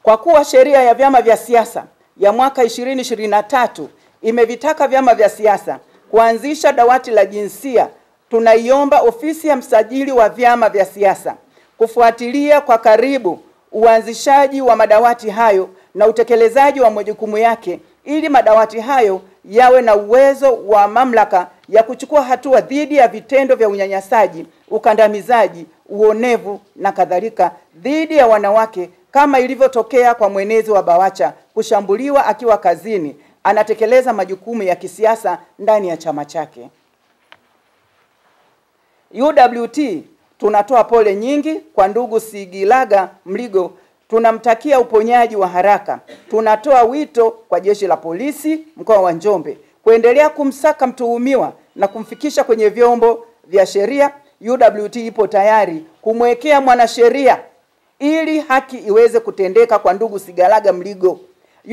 Kwa kuwa sheria ya vyama vya siasa ya mwaka 2023 imevitaka vyama vya siasa kuanzisha dawati la jinsia, tunaiomba ofisi ya msajili wa vyama vya siasa kufuatilia kwa karibu uanzishaji wa madawati hayo na utekelezaji wa majukumu yake, ili madawati hayo yawe na uwezo wa mamlaka ya kuchukua hatua dhidi ya vitendo vya unyanyasaji, ukandamizaji, uonevu na kadhalika dhidi ya wanawake, kama ilivyotokea kwa mwenezi wa BAWACHA kushambuliwa akiwa kazini anatekeleza majukumu ya kisiasa ndani ya chama chake. UWT tunatoa pole nyingi kwa ndugu Sigilaga Mligo, tunamtakia uponyaji wa haraka. Tunatoa wito kwa jeshi la polisi mkoa wa Njombe kuendelea kumsaka mtuhumiwa na kumfikisha kwenye vyombo vya sheria. UWT ipo tayari kumwekea mwanasheria ili haki iweze kutendeka kwa ndugu Sigalaga Mligo.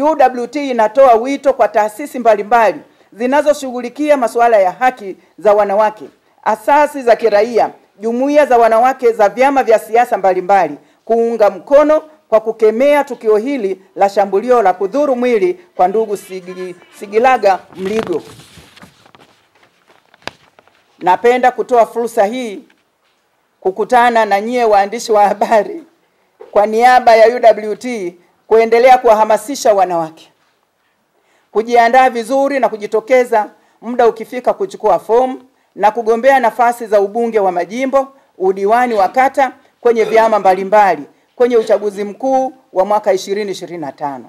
UWT inatoa wito kwa taasisi mbalimbali zinazoshughulikia masuala ya haki za wanawake, asasi za kiraia, jumuiya za wanawake za vyama vya siasa mbalimbali kuunga mkono kwa kukemea tukio hili la shambulio la kudhuru mwili kwa ndugu Sigilaga Mligo. Napenda kutoa fursa hii kukutana na nyie waandishi wa habari kwa niaba ya UWT kuendelea kuwahamasisha wanawake kujiandaa vizuri na kujitokeza muda ukifika kuchukua fomu na kugombea nafasi za ubunge wa majimbo, udiwani wa kata kwenye vyama mbalimbali kwenye uchaguzi mkuu wa mwaka 2025.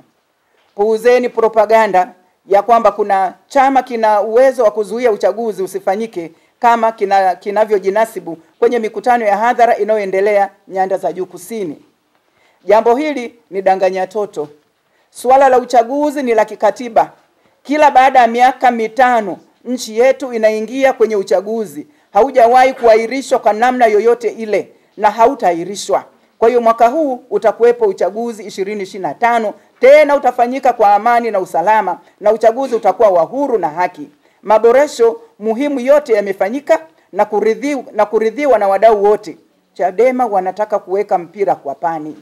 Puuzeni propaganda ya kwamba kuna chama kina uwezo wa kuzuia uchaguzi usifanyike kama kinavyojinasibu kwenye mikutano ya hadhara inayoendelea nyanda za juu kusini. Jambo hili ni danganya toto. Suala la uchaguzi ni la kikatiba. Kila baada ya miaka 5 nchi yetu inaingia kwenye uchaguzi. Haujawahi kuahirishwa kwa namna yoyote ile na hautaahirishwa. Kwa hiyo mwaka huu utakuwepo uchaguzi 2025, tena utafanyika kwa amani na usalama, na uchaguzi utakuwa wa huru na haki. Maboresho muhimu yote yamefanyika na kuridhiwa na wadau wote. Chadema wanataka kuweka mpira kwa pani.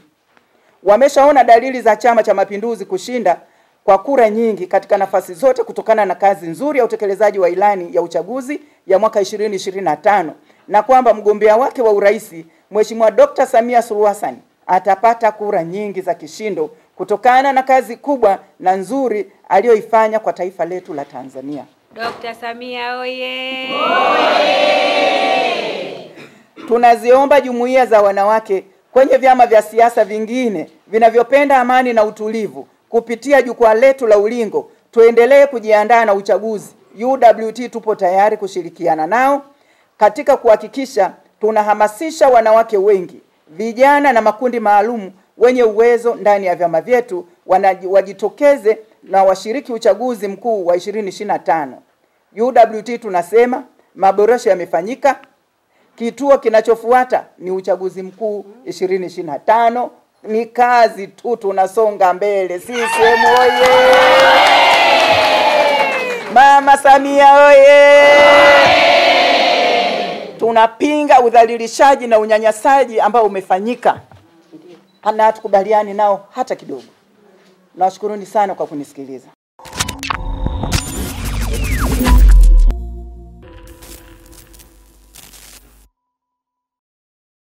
Wameshaona dalili za Chama cha Mapinduzi kushinda kwa kura nyingi katika nafasi zote kutokana na kazi nzuri ya utekelezaji wa ilani ya uchaguzi ya mwaka 2025, na kwamba mgombea wake wa urais Mheshimiwa Dr. Samia Suluhu Hassan atapata kura nyingi za kishindo kutokana na kazi kubwa na nzuri aliyoifanya kwa taifa letu la Tanzania. Dr. Samia oye! Tunaziomba jumuiya za wanawake kwenye vyama vya siasa vingine vinavyopenda amani na utulivu kupitia jukwaa letu la Ulingo tuendelee kujiandaa na uchaguzi. UWT tupo tayari kushirikiana nao katika kuhakikisha tunahamasisha wanawake wengi, vijana na makundi maalum wenye uwezo ndani ya vyama vyetu wajitokeze na washiriki uchaguzi mkuu wa 2025. UWT tunasema maboresho yamefanyika. Kituo kinachofuata ni uchaguzi mkuu 2025. Ni kazi tu, tunasonga mbele. CCM oye! Mama Samia oye! Tunapinga udhalilishaji na unyanyasaji ambao umefanyika. Hana hatukubaliani nao hata kidogo. Nawashukuruni sana kwa kunisikiliza.